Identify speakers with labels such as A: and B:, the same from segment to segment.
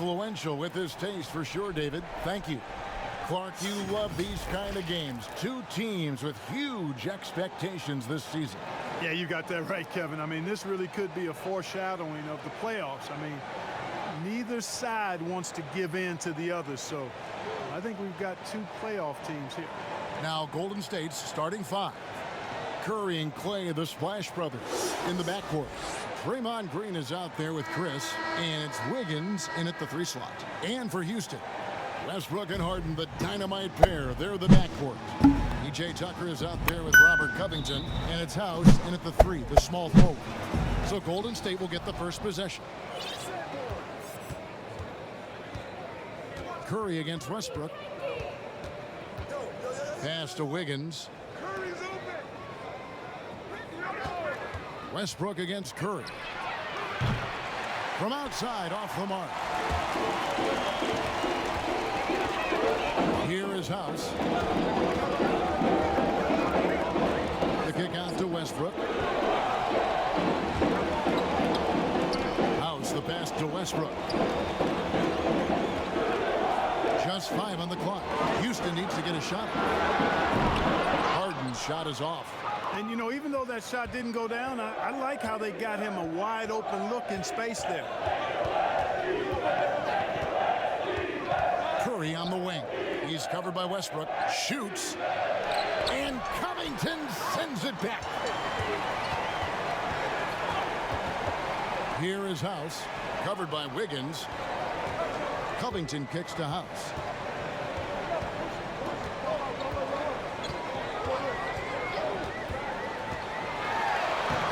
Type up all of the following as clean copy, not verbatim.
A: influential with his taste for sure, David. Thank you. Clark, you love these kind of games. Two teams with huge expectations this season.
B: Yeah, you got that right, Kevin. I mean, this really could be a foreshadowing of the playoffs. I mean, neither side wants to give in to the other, so I think we've got two playoff teams here.
A: Now Golden State's starting five. Curry and Clay, the Splash Brothers, in the backcourt. Draymond Green is out there with Chris, and it's Wiggins in at the 3 slot. And for Houston, Westbrook and Harden, the dynamite pair. They're the backcourt. P.J. Tucker is out there with Robert Covington, and it's House in at the 3, the small forward. So Golden State will get the first possession. Curry against Westbrook. Pass to Wiggins. Westbrook against Curry. From outside, off the mark. Here is House. The kick out to Westbrook. House, the pass to Westbrook. Just 5 on the clock. Houston needs to get a shot. Harden's shot is off.
B: And, you know, even though that shot didn't go down, I like how they got him a wide open look in space there.
A: Curry on the wing. He's covered by Westbrook. Shoots. And Covington sends it back. Here is House. Covered by Wiggins. Covington kicks to House.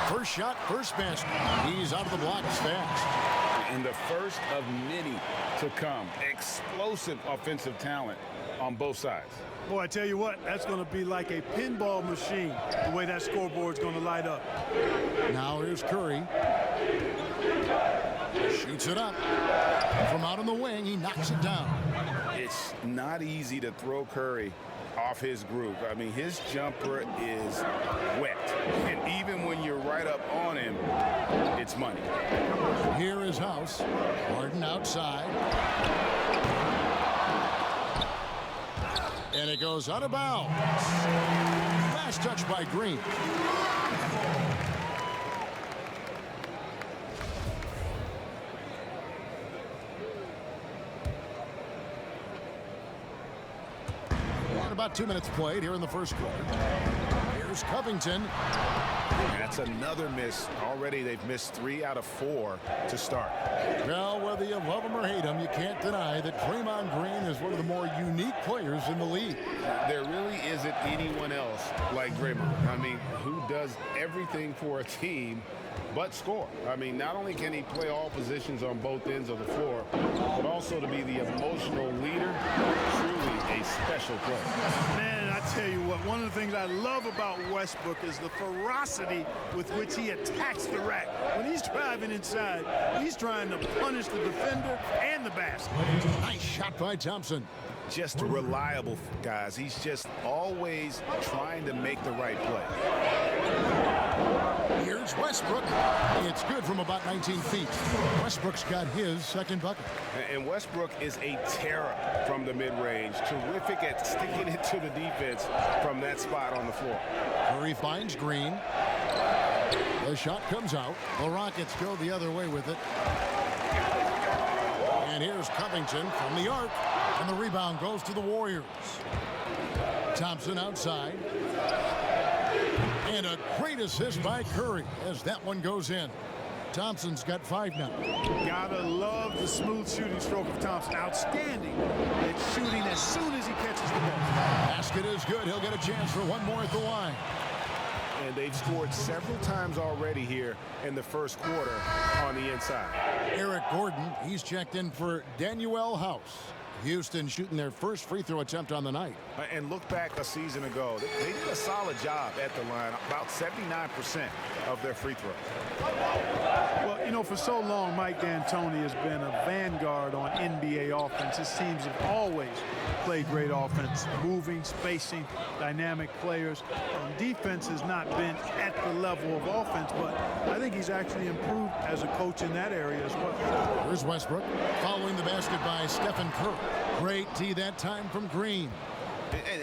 A: First shot, first basket. He's out of the blocks fast.
C: And the first of many to come. Explosive offensive talent on both sides.
B: Boy, I tell you what, that's going to be like a pinball machine, the way that scoreboard's going to light up.
A: Now here's Curry. Shoots it up. From out on the wing, he knocks it down.
C: It's not easy to throw Curry off his groove. I mean, his jumper is wet. And even when you're right up on him, it's money.
A: Here is House. Harden outside. And it goes out of bounds. Last touch by Green. About 2 minutes played here in the first quarter. Here's Covington.
C: And that's another miss. Already they've missed 3 out of 4 to start.
A: Well, whether you love him or hate him, you can't deny that Draymond Green is one of the more unique players in the league.
C: There really isn't anyone else like Draymond. I mean, who does everything for a team but score. I mean, not only can he play all positions on both ends of the floor, but also to be the emotional leader. Truly a special player.
B: Man, I tell you what, one of the things I love about Westbrook is the ferocity with which he attacks the rack. When he's driving inside, he's trying to punish the defender and the basket.
A: Nice shot by Thompson.
C: Just reliable, guys. He's just always trying to make the right play.
A: Here's Westbrook. It's good from about 19 feet. Westbrook's got his second bucket.
C: And Westbrook is a terror from the mid-range. Terrific at sticking it to the defense from that spot on the floor.
A: Curry finds Green. The shot comes out. The Rockets go the other way with it. And here's Covington from the arc. And the rebound goes to the Warriors. Thompson outside. And a great assist by Curry as that one goes in. Thompson's got 5 now.
B: Gotta love the smooth shooting stroke of Thompson. Outstanding. It's shooting as soon as he catches the ball.
A: Basket is good. He'll get a chance for one more at the line.
C: And they've scored several times already here in the first quarter on the inside.
A: Eric Gordon, he's checked in for Danuel House. Houston shooting their first free throw attempt on the night.
D: And look back a season ago. They did a solid job at the line, about 79% of their free throws.
B: Well, you know, for so long, Mike D'Antoni has been a vanguard on NBA offense. His teams have always played great offense, moving, spacing, dynamic players. Defense has not been at the level of offense, but I think he's actually improved as a coach in that area as well.
A: Here's Westbrook following the basket by Stephen Curry. Great D that time from Green.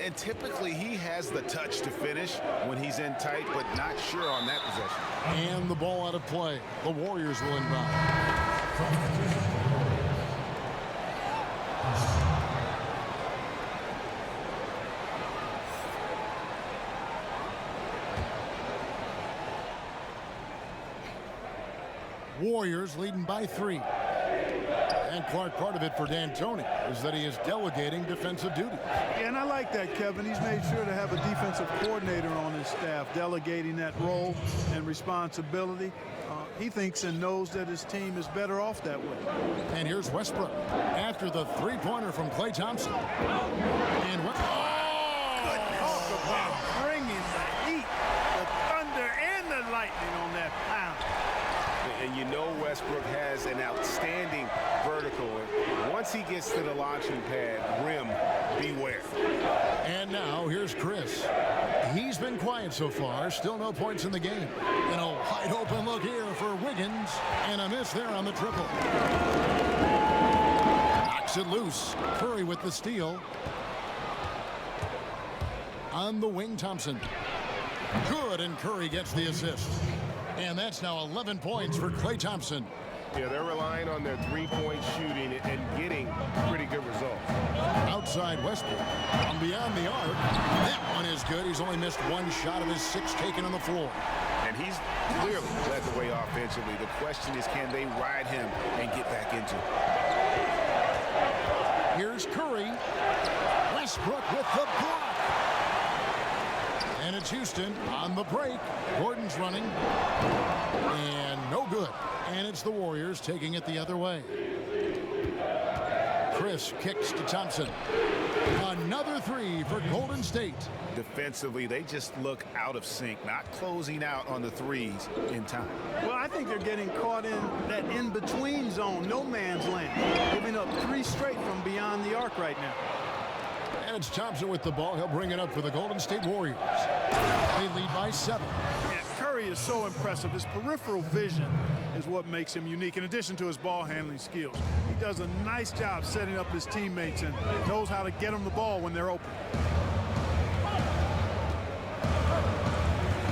D: And typically he has the touch to finish when he's in tight, but not sure on that possession.
A: And the ball out of play. The Warriors will inbound. Warriors leading by 3. And Clark, part of it for D'Antoni is that he is delegating defensive duties.
B: Yeah, and I like that, Kevin. He's made sure to have a defensive coordinator on his staff, delegating that role and responsibility. He thinks and knows that his team is better off that way.
A: And here's Westbrook after the three-pointer from Klay Thompson. And
B: Good talk about bringing the heat, the thunder, and the lightning on that pound.
D: And you know Westbrook has an outstanding vertical. And once he gets to the launching pad, rim, beware.
A: And now here's Chris. He's been quiet so far. Still no points in the game. And a wide open look here for Wiggins. And a miss there on the triple. Knocks it loose. Curry with the steal. On the wing, Thompson. Good, and Curry gets the assist. And that's now 11 points for Klay Thompson.
C: Yeah, they're relying on their three-point shooting and getting pretty good results.
A: Outside Westbrook. From beyond the arc. That one is good. He's only missed one shot of his 6 taken on the floor.
D: And he's clearly led the way offensively. The question is, can they ride him and get back into it?
A: Here's Curry. Westbrook with the block. And it's Houston on the break. Gordon's running. And no good. And it's the Warriors taking it the other way. Chris kicks to Thompson. Another 3 for Golden State.
D: Defensively, they just look out of sync, not closing out on the threes in time.
B: Well, I think they're getting caught in that in-between zone, no man's land, giving up 3 straight from beyond the arc right now.
A: And it's Thompson with the ball. He'll bring it up for the Golden State Warriors. They lead by 7.
B: Yeah, Curry is so impressive. His peripheral vision is what makes him unique, in addition to his ball handling skills. He does a nice job setting up his teammates and knows how to get them the ball when they're open.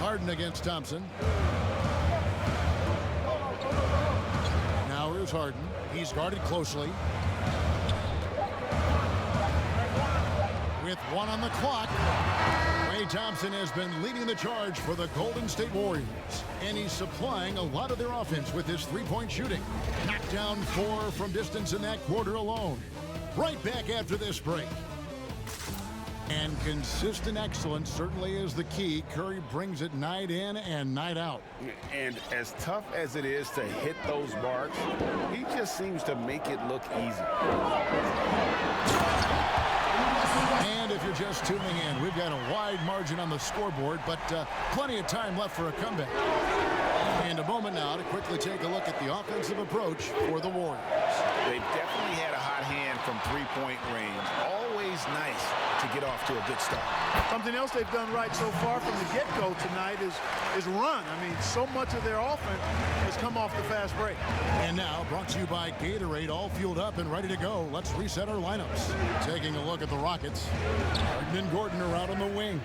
A: Harden against Thompson. Now here's Harden. He's guarded closely. With 1 on the clock, Klay Thompson has been leading the charge for the Golden State Warriors. And he's supplying a lot of their offense with his three-point shooting. Knocked down 4 from distance in that quarter alone. Right back after this break. And consistent excellence certainly is the key. Curry brings it night in and night out.
D: And as tough as it is to hit those marks, he just seems to make it look easy.
A: And if you're just tuning in, we've got a wide margin on the scoreboard, but plenty of time left for a comeback. And a moment now to quickly take a look at the offensive approach for the Warriors.
D: They've definitely had a hot hand from three-point range. Always nice to get off to a good start.
B: Something else they've done right so far from the get-go tonight is run. I mean, so much of their offense has come off the fast break.
A: And now, brought to you by Gatorade, all fueled up and ready to go. Let's reset our lineups. Taking a look at the Rockets. Harden and Gordon are out on the wing.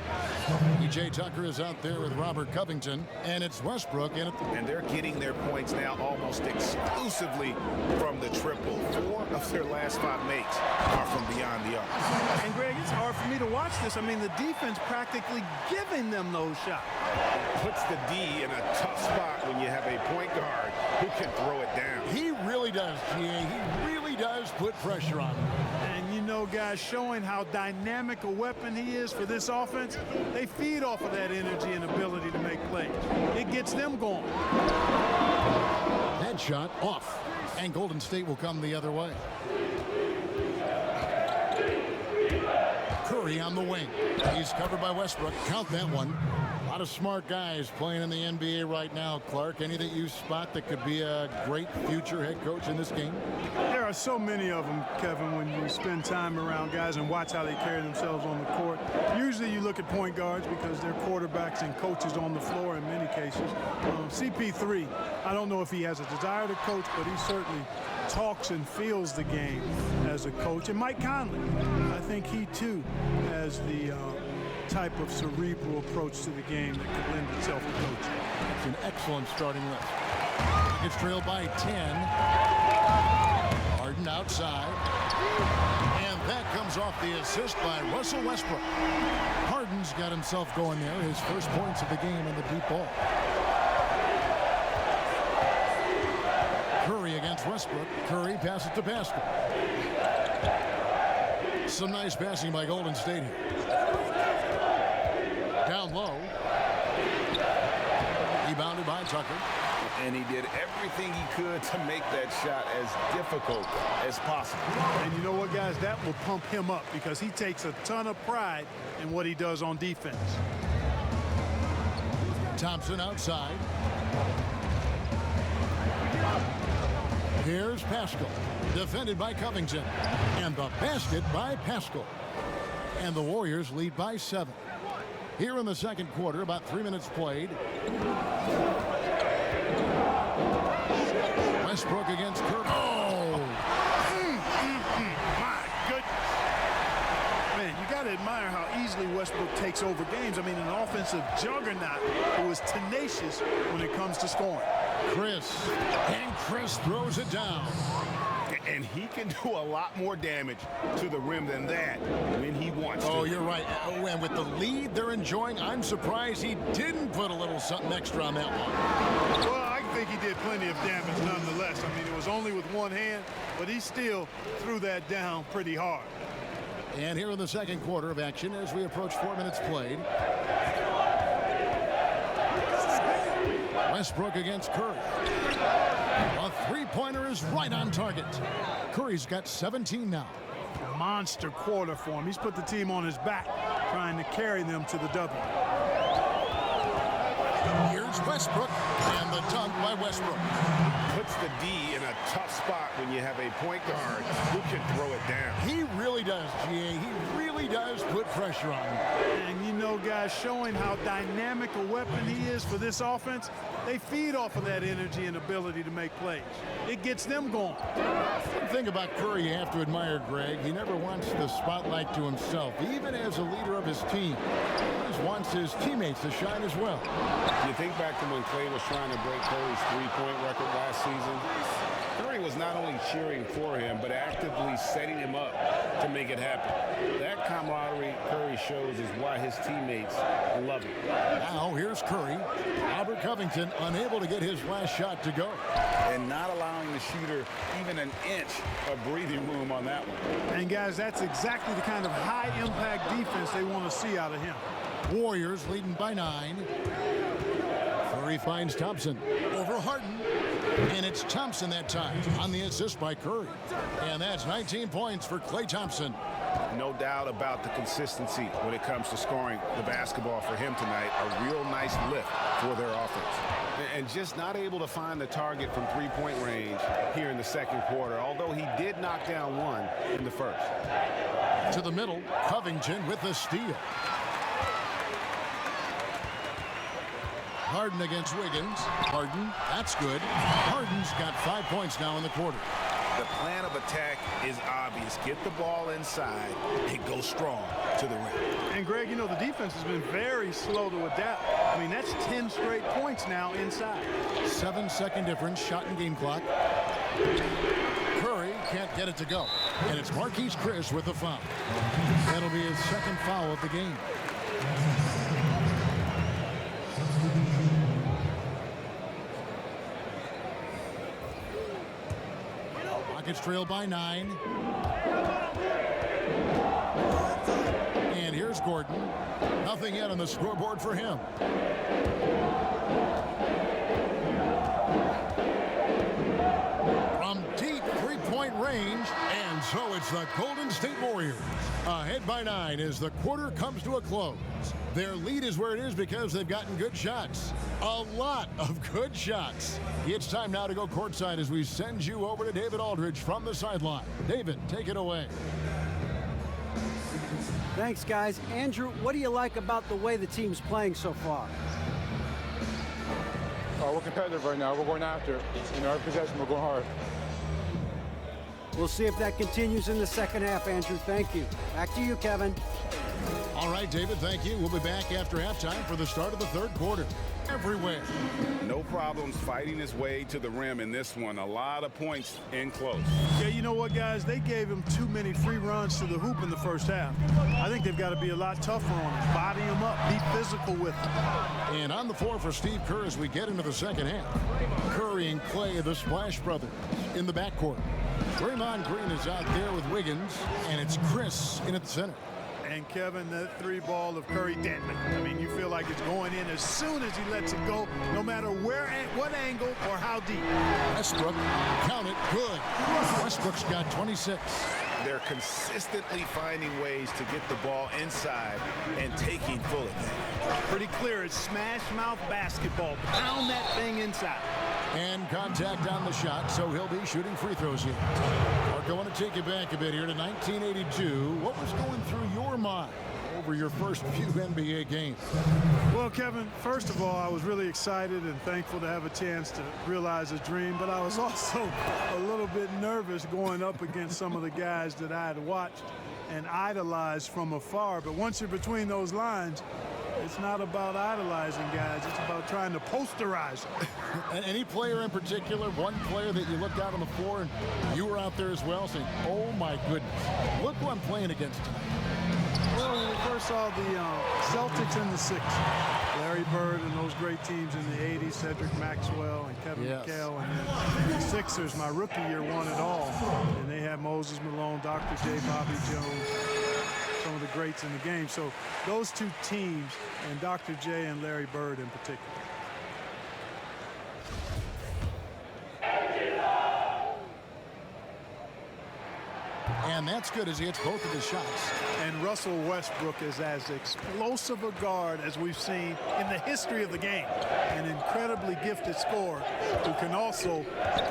A: PJ Tucker is out there with Robert Covington. And it's Westbrook.
D: And they're getting their points now almost exclusively from the triple. 4 of their last 5 makes are from beyond the arc.
B: And Greg, it's hard for me to watch this. I mean, the defense practically giving them those shots.
D: Puts the D in a tough spot when you have a point guard who can throw it down.
A: He really does, GA. He really does put pressure on him.
B: And you know, guys, showing how dynamic a weapon he is for this offense, they feed off of that energy and ability to make plays. It gets them going.
A: That shot off. And Golden State will come the other way. Curry on the wing. He's covered by Westbrook. Count that one. A lot of smart guys playing in the NBA right now, Clark. Any that you spot that could be a great future head coach in this game?
B: There are so many of them, Kevin, when you spend time around guys and watch how they carry themselves on the court. Usually you look at point guards because they're quarterbacks and coaches on the floor in many cases. CP3, I don't know if he has a desire to coach, but he certainly talks and feels the game as a coach. And Mike Conley, I think he too has the type of cerebral approach to the game that could lend itself to coaching.
A: It's an excellent starting list. It's trailed by 10. Harden outside. And that comes off the assist by Russell Westbrook. Harden's got himself going there. His first points of the game on the deep ball. Curry against Westbrook. Curry passes to Pascal. Some nice passing by Golden State here. Down low. Rebounded by Tucker.
D: And he did everything he could to make that shot as difficult as possible.
B: And you know what, guys? That will pump him up because he takes a ton of pride in what he does on defense.
A: Thompson outside. Here's Pascal. Defended by Covington. And the basket by Pascal. And the Warriors lead by 7. Here in the second quarter, about 3 minutes played. Westbrook against Curry. Oh!
B: My goodness. Man, you got to admire how easily Westbrook takes over games. I mean, an offensive juggernaut who is tenacious when it comes to scoring.
A: Chris throws it down.
D: And he can do a lot more damage to the rim than that when he wants to.
A: Oh, you're right. And with the lead they're enjoying, I'm surprised he didn't put a little something extra on that one.
B: Well, I think he did plenty of damage nonetheless. I mean, it was only with one hand, but he still threw that down pretty hard.
A: And here in the second quarter of action as we approach 4 minutes played. Westbrook against Curry. A three-pointer is right on target. Curry's got 17 now.
B: Monster quarter for him. He's put the team on his back, trying to carry them to the W.
A: Here's Westbrook, and the dunk by Westbrook.
D: Puts the D in a tough spot when you have a point guard who can throw it down.
A: He really does, GA. He really does put pressure on him.
B: And you know, guys, showing how dynamic a weapon he is for this offense, they feed off of that energy and ability to make plays. It gets them going.
A: The thing about Curry you have to admire, Greg, he never wants the spotlight to himself, even as a leader of his team. He always wants his teammates to shine as well.
C: You think back to when Clay was trying to break Curry's three-point record last season? Curry was not only cheering for him, but actively setting him up to make it happen. That camaraderie Curry shows is why his teammates love him.
A: Now here's Curry. Robert Covington unable to get his last shot to go.
D: And not allowing the shooter even an inch of breathing room on that one.
B: And, guys, that's exactly the kind of high-impact defense they want to see out of him.
A: Warriors leading by 9. Curry finds Thompson over Harden. And it's Thompson that time on the assist by Curry. And that's 19 points for Klay Thompson.
D: No doubt about the consistency when it comes to scoring the basketball for him tonight. A real nice lift for their offense. And just not able to find the target from three-point range here in the second quarter, although he did knock down one in the first.
A: To the middle, Covington with the steal. Harden against Wiggins. Harden, that's good. Harden's got 5 points now in the quarter.
D: The plan of attack is obvious. Get the ball inside and go strong to the rim.
B: And, Greg, you know, the defense has been very slow to adapt. I mean, that's 10 straight points now inside.
A: 7-second difference, shot and game clock. Curry can't get it to go. And it's Marquise Chris with the foul. That'll be his second foul of the game. Rockets trail by 9. And here's Gordon. Nothing yet on the scoreboard for him. From deep three-point range, and So it's the Golden State Warriors ahead by 9 as the quarter comes to a close. Their lead is where it is because they've gotten good shots. A lot of good shots. It's time now to go courtside as we send you over to David Aldridge from the sideline. David, take it away.
E: Thanks, guys. Andrew, what do you like about the way the team's playing so far?
F: We're competitive right now. We're going after it. Every possession, we're going hard.
E: We'll see if that continues in the second half, Andrew. Thank you. Back to you, Kevin.
A: All right, David, thank you. We'll be back after halftime for the start of the third quarter. Everywhere.
D: No problems fighting his way to the rim in this one. A lot of points in close.
B: Yeah, you know what, guys? They gave him too many free runs to the hoop in the first half. I think they've got to be a lot tougher on him. Body him up. Be physical with him.
A: And on the floor for Steve Kerr as we get into the second half. Curry and Clay, the Splash Brothers, in the backcourt. Draymond Green is out there with Wiggins, and it's Chris in at the center.
B: And Kevin, that three ball of Curry deadly. I mean, you feel like it's going in as soon as he lets it go, no matter where, what angle, or how deep.
A: Westbrook, count it, good. Westbrook's got 26.
D: They're consistently finding ways to get the ball inside and taking full advantage.
B: Pretty clear, it's smash mouth basketball. Pound that thing inside.
A: And contact on the shot, so he'll be shooting free throws here. Mark, I want to take you back a bit here to 1982. What was going through your mind over your first few NBA games?
B: Well, Kevin, first of all, I was really excited and thankful to have a chance to realize a dream, but I was also a little bit nervous going up against some of the guys that I had watched and idolized from afar. But once you're between those lines, it's not about idolizing guys. It's about trying to posterize them.
A: Any player in particular, one player that you looked out on the floor and you were out there as well saying, oh my goodness, look who I'm playing against tonight?
B: Well, when we first saw the Celtics in the 60s, Larry Bird and those great teams in the 80s, Cedric Maxwell and Kevin McHale, and then the Sixers, my rookie year, won it all. And they had Moses Malone, Dr. J, Bobby Jones, some of the greats in the game. So those two teams, and Dr. J and Larry Bird in particular.
A: And that's good as he hits both of his shots.
B: And Russell Westbrook is as explosive a guard as we've seen in the history of the game. An incredibly gifted scorer who can also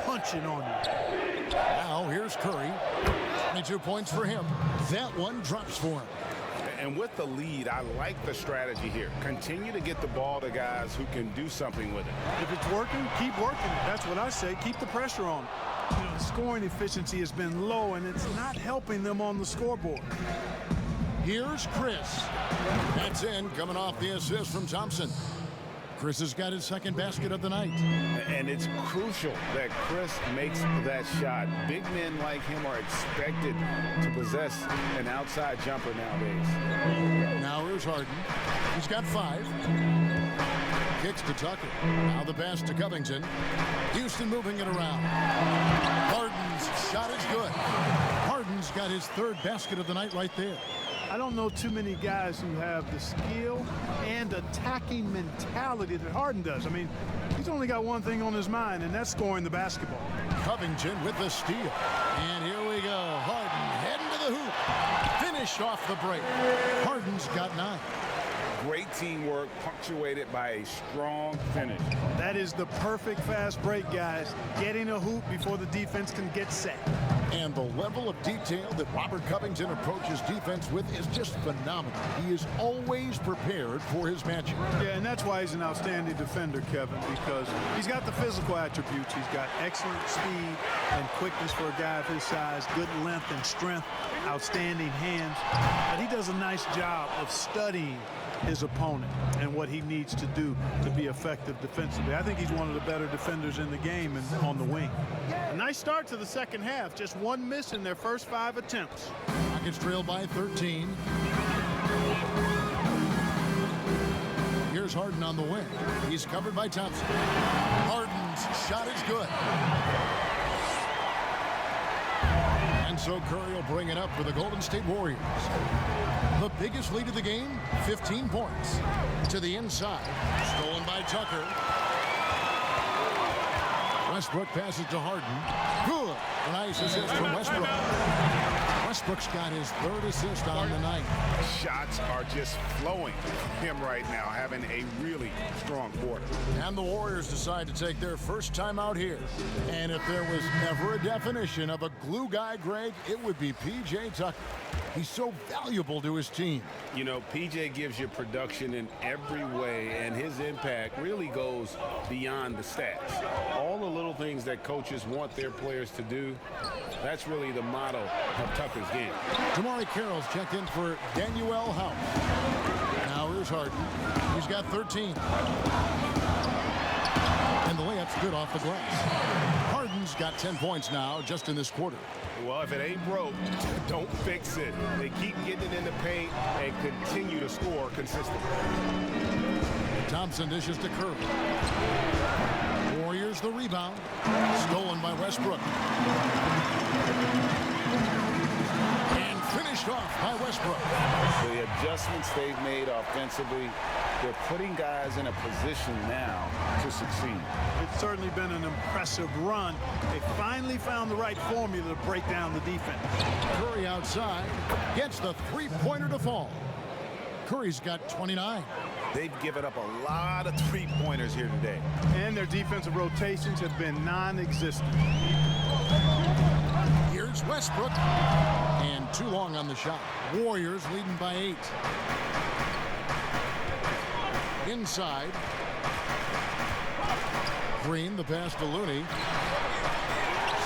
B: punch it on you.
A: Now here's Curry. 22 points for him. That one drops for him.
D: And with the lead, I like the strategy here. Continue to get the ball to guys who can do something with it.
B: If it's working, keep working it. That's what I say. Keep the pressure on. The scoring efficiency has been low, and it's not helping them on the scoreboard.
A: Here's Chris. That's in, coming off the assist from Thompson. Chris has got his second basket of the night.
D: And it's crucial that Chris makes that shot. Big men like him are expected to possess an outside jumper nowadays.
A: Now here's Harden. He's got 5. Kicks to Tucker. Now the pass to Covington. Houston moving it around. Harden's shot is good. Harden's got his third basket of the night right there.
B: I don't know too many guys who have the skill and attacking mentality that Harden does. I mean, he's only got one thing on his mind, and that's scoring the basketball.
A: Covington with the steal. And here we go. Harden heading to the hoop. Finished off the break. Harden's got 9.
D: Great teamwork punctuated by a strong finish.
B: That is the perfect fast break, guys. Getting a hoop before the defense can get set.
A: And the level of detail that Robert Covington approaches defense with is just phenomenal. He is always prepared for his matchup.
B: Yeah, and that's why he's an outstanding defender, Kevin, because he's got the physical attributes. He's got excellent speed and quickness for a guy of his size, good length and strength, outstanding hands. But he does a nice job of studying his opponent and what he needs to do to be effective defensively. I think he's one of the better defenders in the game and on the wing. A nice start to the second half. Just one miss in their first 5 attempts.
A: Rockets trail by 13. Here's Harden on the wing. He's covered by Thompson. Harden's shot is good. And so Curry will bring it up for the Golden State Warriors. The biggest lead of the game, 15 points. To the inside. Stolen by Tucker. Westbrook passes to Harden. Good. Nice assist from Westbrook. Westbrook's got his third assist on the night.
D: Shots are just flowing from him right now, having a really strong quarter.
A: And the Warriors decide to take their first time out here. And if there was ever a definition of a glue guy, Greg, it would be P.J. Tucker. He's so valuable to his team.
D: You know, PJ gives you production in every way, and his impact really goes beyond the stats. All the little things that coaches want their players to do, that's really the motto of Tucker's game.
A: Jamari Carroll's checked in for Danuel House. Now here's Harden. He's got 13. And the layup's good off the glass. Harden's got 10 points now just in this quarter.
D: Well, if it ain't broke, don't fix it. They keep getting it in the paint and continue to score consistently.
A: Thompson dishes to Curry. Warriors the rebound. Stolen by Westbrook. And finished off by Westbrook.
G: The adjustments they've made offensively, they're putting guys in a position now to succeed.
B: It's certainly been an impressive run. They finally found the right formula to break down the defense.
A: Curry outside gets the three-pointer to fall. Curry's got 29.
D: They've given up a lot of three-pointers here today.
B: And their defensive rotations have been non-existent.
A: Here's Westbrook. And too long on the shot. Warriors leading by 8. Inside. Green, the pass to Looney.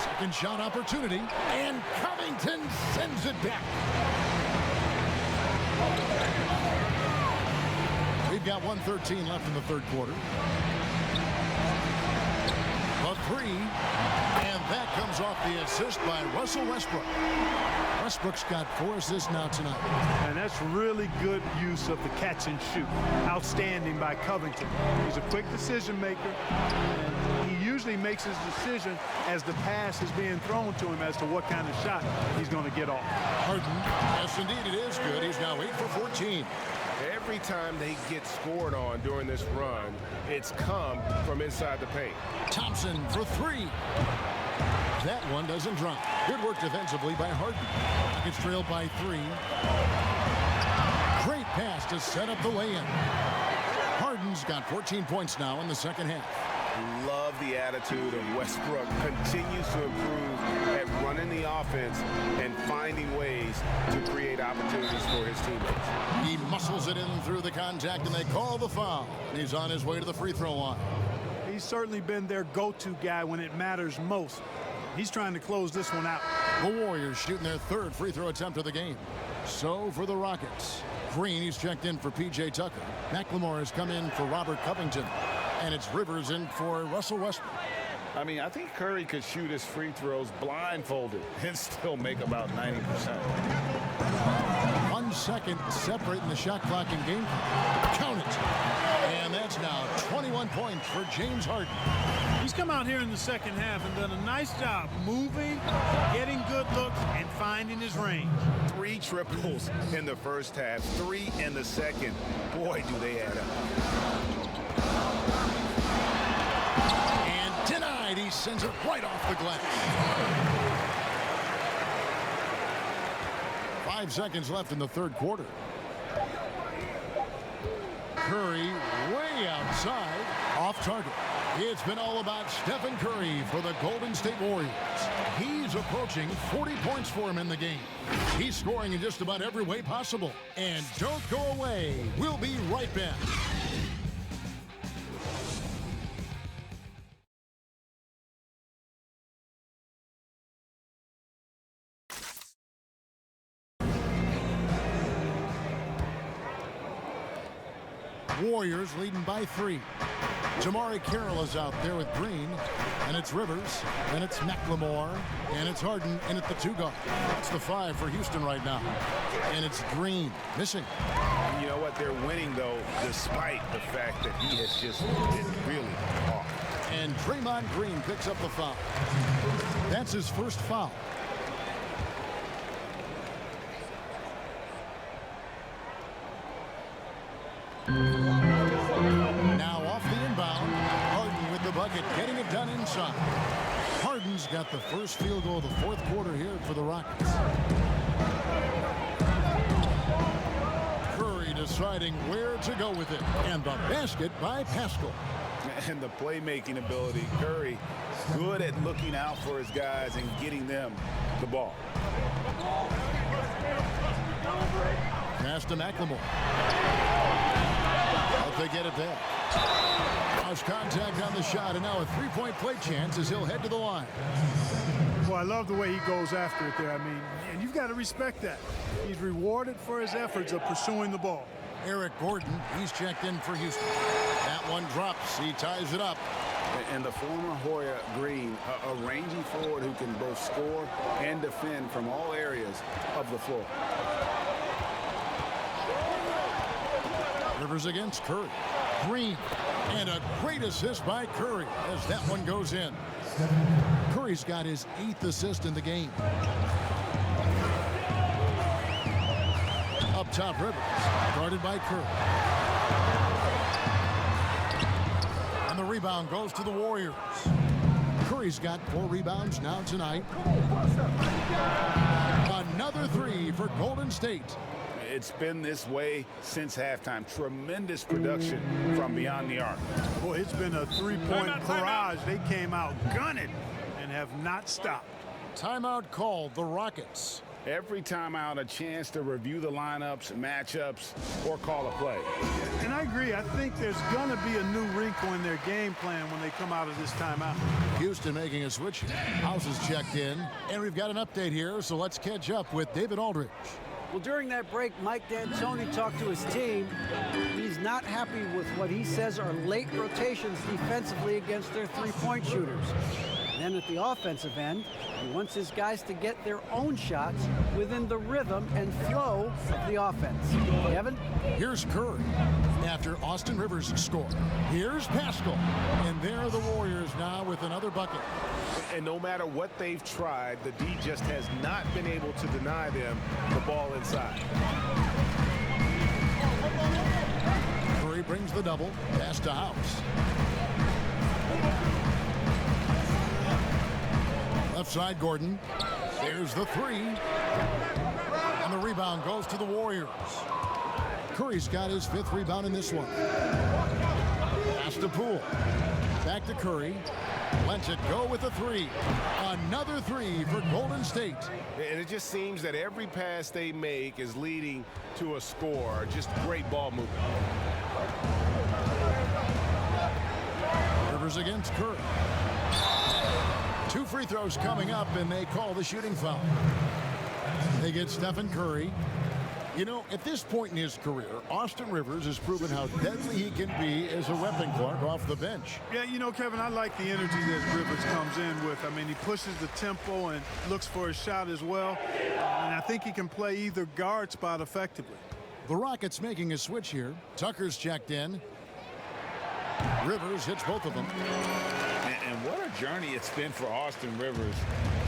A: Second shot opportunity. And Covington sends it back. We've got 1:13 left in the third quarter. A three. And that comes off the assist by Russell Westbrook. Westbrook's got 4 assists now tonight.
B: And that's really good use of the catch and shoot. Outstanding by Covington. He's a quick decision maker. And he usually makes his decision as the pass is being thrown to him as to what kind of shot he's going to get off.
A: Harden, yes indeed it is good. He's now 8 for 14.
D: Every time they get scored on during this run, it's come from inside the paint.
A: Thompson for 3. That one doesn't drop. Good work defensively by Harden. Rockets trailed by 3. Great pass to set up the lay-in. Harden's got 14 points now in the second half.
D: Love the attitude of Westbrook. Continues to improve at running the offense and finding ways to create opportunities for his teammates.
A: He muscles it in through the contact, and they call the foul. He's on his way to the free throw line.
B: He's certainly been their go-to guy when it matters most. He's trying to close this one out.
A: The Warriors shooting their third free throw attempt of the game. So for the Rockets, Green, he's checked in for P.J. Tucker. McLemore has come in for Robert Covington. And it's Rivers in for Russell Westbrook.
G: I mean, I think Curry could shoot his free throws blindfolded and still make about 90%.
A: 1 second separating the shot clock and game. Count it. And that's now 21 points for James Harden.
B: He's come out here in the second half and done a nice job moving, getting good looks, and finding his range.
D: 3 triples in the first half, 3 in the second. Boy, do they add up.
A: And denied. He sends it right off the glass. 5 seconds left in the third quarter. Curry way outside, off target. It's been all about Stephen Curry for the Golden State Warriors. He's approaching 40 points for him in the game. He's scoring in just about every way possible. And don't go away. We'll be right back. Warriors leading by 3. Jamari Carroll is out there with Green, and it's Rivers, and it's McLemore, and it's Harden in at the 2 guard. That's the 5 for Houston right now. And it's Green missing.
D: You know what? They're winning, though, despite the fact that he has just been really off.
A: And Draymond Green picks up the foul. That's his first foul. Now off the inbound. Harden with the bucket, getting it done inside. Wiggins got the first field goal of the fourth quarter here for the Rockets. Curry deciding where to go with it. And the basket by Pascal.
D: And the playmaking ability. Curry good at looking out for his guys and getting them the ball.
A: Pass to McLemore. But they get it there. Cross contact on the shot, and now a three-point play chance as he'll head to the line.
B: Well, I love the way he goes after it there. I mean, and you've got to respect that. He's rewarded for his efforts of pursuing the ball.
A: Eric Gordon, he's checked in for Houston. That one drops. He ties it up.
D: And the former Hoya Green, a rangy forward who can both score and defend from all areas of the floor.
A: Rivers against Curry. Green. And a great assist by Curry as that one goes in. Curry's got his 8th assist in the game. Up top, Rivers. Guarded by Curry. And the rebound goes to the Warriors. Curry's got 4 rebounds now tonight. Another 3 for Golden State.
D: It's been this way since halftime. Tremendous production from beyond the arc.
B: Boy, it's been a three-point barrage. They came out gunning and have not stopped.
A: Timeout called, the Rockets.
D: Every timeout, a chance to review the lineups, matchups, or call a play.
B: And I agree. I think there's going to be a new wrinkle in their game plan when they come out of this timeout.
A: Houston making a switch. House is checked in. And we've got an update here, so let's catch up with David Aldridge.
E: Well, during that break, Mike D'Antoni talked to his team. He's not happy with what he says are late rotations defensively against their three-point shooters. And then at the offensive end, he wants his guys to get their own shots within the rhythm and flow of the offense. Kevin?
A: Here's Curry after Austin Rivers scored. Here's Pascal. And there are the Warriors now with another bucket.
D: And no matter what they've tried, the D just has not been able to deny them the ball inside.
A: Curry brings the double. Pass to House. Left side, Gordon. There's the 3. And the rebound goes to the Warriors. Curry's got his 5th rebound in this one. Pass to Poole. Back to Curry. Lets it go with a 3. Another 3 for Golden State.
D: And it just seems that every pass they make is leading to a score. Just great ball movement.
A: Rivers against Curry. 2 free throws coming up, and they call the shooting foul. They get Steph and Curry. You know, at this point in his career, Austin Rivers has proven how deadly he can be as a weapon, Clark, off the bench.
B: Yeah, you know, Kevin, I like the energy that Rivers comes in with. I mean, he pushes the tempo and looks for a shot as well. And I think he can play either guard spot effectively.
A: The Rockets making a switch here. Tucker's checked in. Rivers hits both of them.
G: And what a journey it's been for Austin Rivers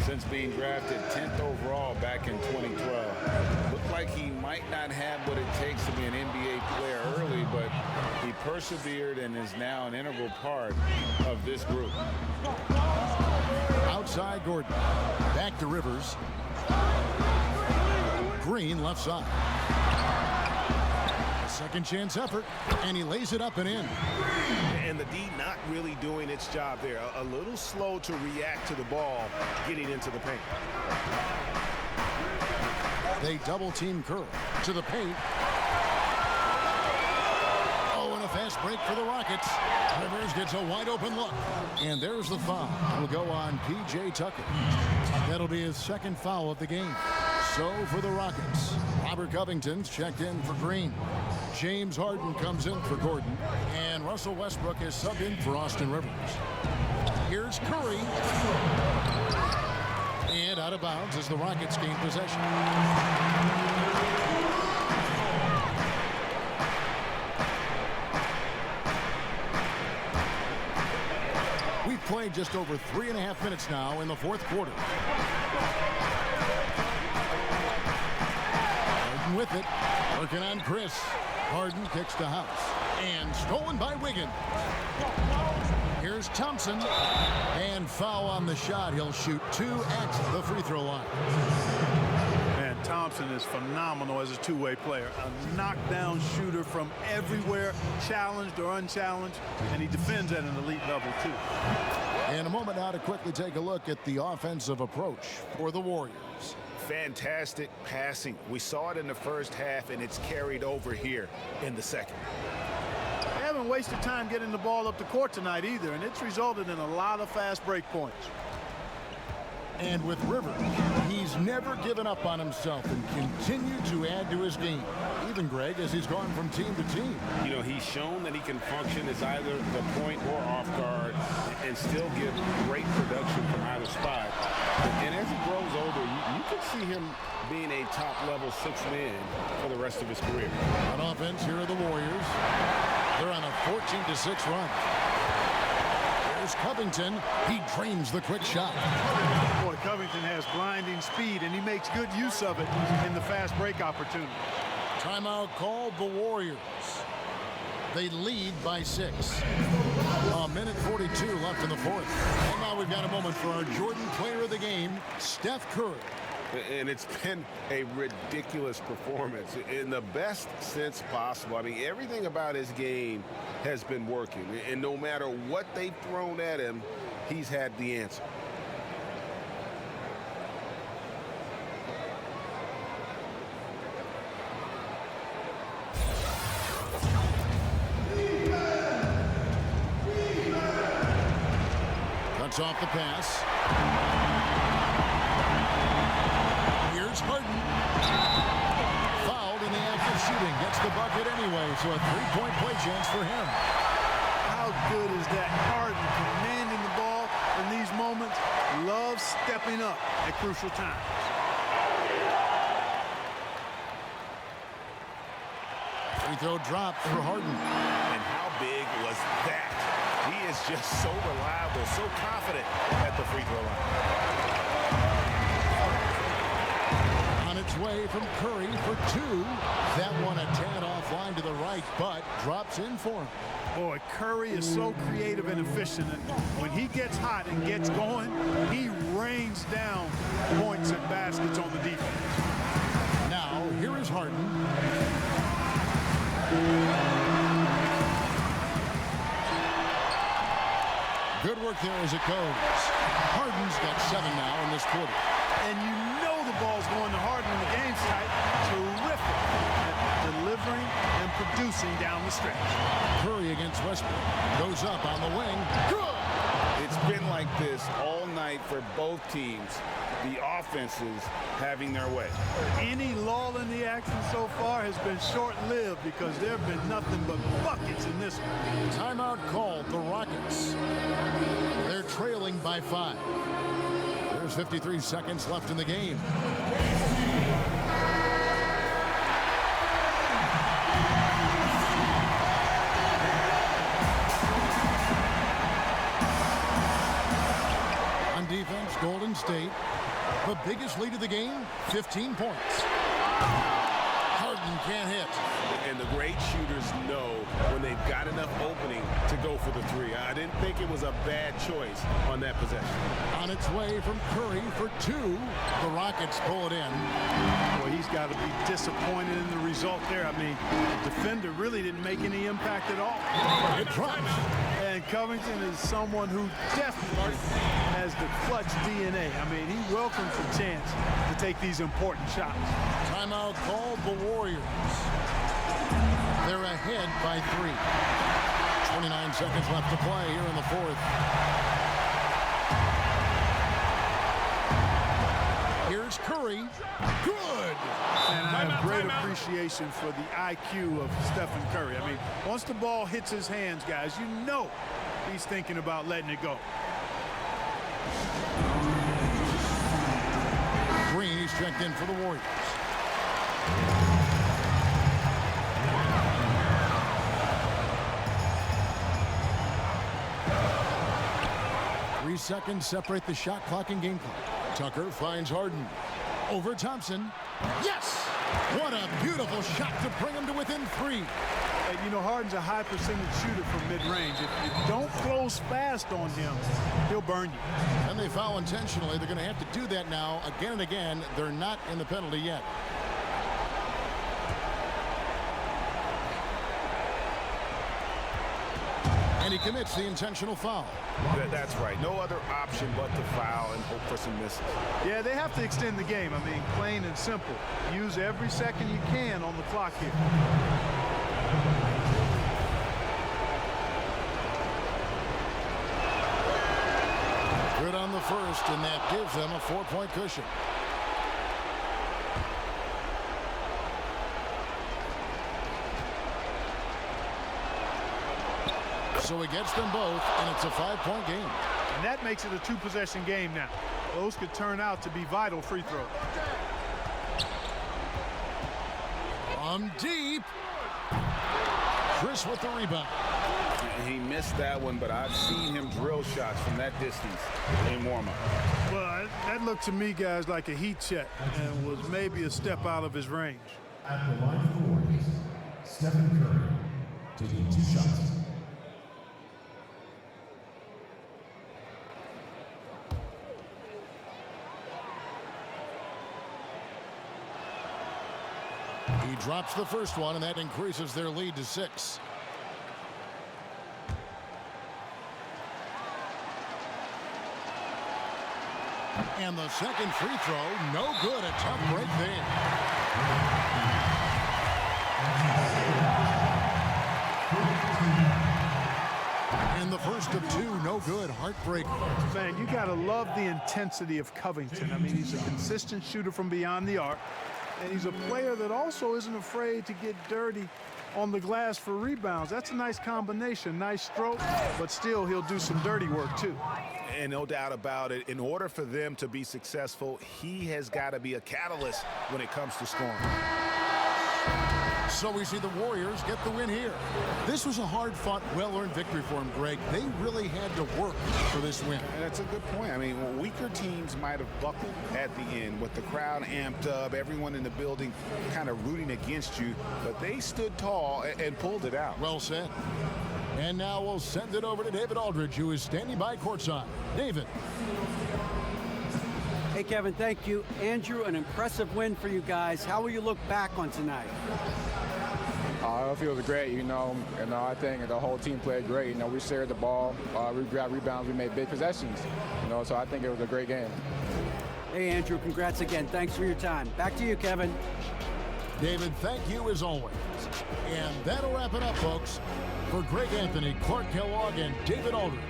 G: since being drafted 10th overall back in 2012. Looked like he might not have what it takes to be an NBA player early, but he persevered and is now an integral part of this group.
A: Outside Gordon. Back to Rivers. Green left side. A second chance effort, and he lays it up and in.
D: And the D not really doing its job there. A little slow to react to the ball getting into the paint.
A: They double team Curry to the paint. Oh, and a fast break for the Rockets. Rivers gets a wide open look. And there's the foul. Will go on P.J. Tucker. That'll be his 2nd foul of the game. So for the Rockets, Robert Covington's checked in for Green. James Harden comes in for Gordon. And Russell Westbrook is subbed in for Austin Rivers. Here's Curry. And out of bounds as the Rockets gain possession. We've played just over 3.5 minutes now in the 4th quarter. Harden with it. Working on Chris. Harden kicks to House. And stolen by Wiggins. Here's Here's Thompson. And foul on the shot. He'll shoot 2 at the free throw line.
B: Man, Thompson is phenomenal as a two-way player. A knockdown shooter from everywhere, challenged or unchallenged, and he defends at an elite level, too.
A: In a moment now to quickly take a look at the offensive approach for the Warriors.
D: Fantastic passing. We saw it in the first half, and it's carried over here in the second.
B: They haven't wasted time getting the ball up the court tonight either, and it's resulted in a lot of fast break points.
A: And with Rivers, he's never given up on himself and continued to add to his game. Even, Greg, as he's gone from team to team.
C: You know, he's shown that he can function as either the point or off guard and still give great production from either spot. And as he grows older, you could see him being a top-level 6th man for the rest of his career.
A: On offense, here are the Warriors. They're on a 14-6 run. There's Covington. He drains the quick shot.
B: Boy, Covington has blinding speed, and he makes good use of it in the fast break opportunity.
A: Timeout called the Warriors. They lead by 6. A minute 42 left in the fourth. And now we've got a moment for our Jordan player of the game, Steph Curry.
C: And it's been a ridiculous performance in the best sense possible. I mean, everything about his game has been working. And no matter what they've thrown at him, he's had the answer.
A: Cuts off the pass. Harden fouled in the act of shooting. Gets the bucket anyway, so a 3-point play chance for him.
B: How good is that? Harden commanding the ball in these moments. Loves stepping up at crucial times.
A: Free throw drop for Harden.
D: And how big was that? He is just so reliable, so confident at the free throw line.
A: On its way from Curry for 2. That one a tad offline to the right, but drops in for him.
B: Boy, Curry is so creative and efficient, and when he gets hot and gets going, he rains down points and baskets on the defense.
A: Now, here is Harden. Good work there as it goes. Harden's got 7 now in this quarter.
B: And you know the ball's going to Harden when the game's tight. Terrific at delivering and producing down the stretch.
A: Curry against Westbrook. Goes up on the wing. Good!
C: It's been like this all night for both teams. The offenses having their way.
B: Any lull in the action so far has been short-lived because there have been nothing but buckets in this one.
A: Timeout called the Rockets. They're trailing by 5. There's 53 seconds left in the game. On defense, Golden State. The biggest lead of the game, 15 points. Harden can't hit.
D: And the great shooters know when they've got enough opening to go for the 3. I didn't think it was a bad choice on that possession.
A: On its way from Curry for 2. The Rockets pull it in.
B: Boy, he's got to be disappointed in the result there. I mean, the defender really didn't make any impact at all.
A: It drops.
B: And Covington is someone who definitely has the clutch DNA. I mean, he welcomes the chance to take these important shots.
A: Timeout called the Warriors. They're ahead by 3. 29 seconds left to play here in the fourth. Here's Curry. Good!
B: And I have great appreciation for the IQ of Stephen Curry. I mean, once the ball hits his hands, guys, you know he's thinking about letting it go.
A: Green, he's checked in for the Warriors. 3 seconds separate the shot clock and game clock. Tucker finds Harden. Over Thompson. Yes! What a beautiful shot to bring him to within 3.
B: You know, Harden's a high percentage shooter from mid-range. If you don't close fast on him, he'll burn you.
A: And they foul intentionally. They're going to have to do that now again and again. They're not in the penalty yet. And he commits the intentional foul.
D: That's right. No other option but to foul and hope for some misses.
B: Yeah, they have to extend the game. I mean, plain and simple. Use every second you can on the clock here.
A: Good on the first, and that gives them a 4-point cushion. So he gets them both, and it's a 5-point game.
B: And that makes it a 2-possession game now. Those could turn out to be vital free throws.
A: From deep. Chris with the rebound.
G: He missed that one, but I've seen him drill shots from that distance in warm-up.
B: Well, that looked to me, guys, like a heat check and was maybe a step out of his range.
H: At the line for the Warriors, Stephen Curry taking 2 shots.
A: He drops the first one, and that increases their lead to 6. And the second free throw, no good. A tough break there. And the first of 2, no good. Heartbreaker.
B: Man, you got to love the intensity of Covington. I mean, he's a consistent shooter from beyond the arc. And he's a player that also isn't afraid to get dirty on the glass for rebounds. That's a nice combination, nice stroke, but still he'll do some dirty work too.
D: And no doubt about it, in order for them to be successful, he has got to be a catalyst when it comes to scoring.
A: So we see the Warriors get the win here. This was a hard-fought, well-earned victory for them, Greg. They really had to work for this win.
D: That's a good point. I mean, weaker teams might have buckled at the end with the crowd amped up, everyone in the building kind of rooting against you, but they stood tall and pulled it out.
A: Well said. And now we'll send it over to David Aldridge, who is standing by courtside. David.
E: Hey, Kevin, thank you. Andrew, an impressive win for you guys. How will you look back on tonight?
F: I feel great, I think the whole team played great. We shared the ball, we grabbed rebounds, we made big possessions, so I think it was a great game.
E: Hey, Andrew, congrats again. Thanks for your time. Back to you, Kevin.
A: David, thank you as always. And that'll wrap it up, folks. For Greg Anthony, Clark Kellogg, and David Aldridge,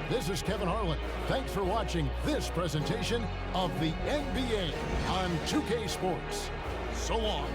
A: this is Kevin Harlan. Thanks for watching this presentation of the NBA on 2K Sports. So long.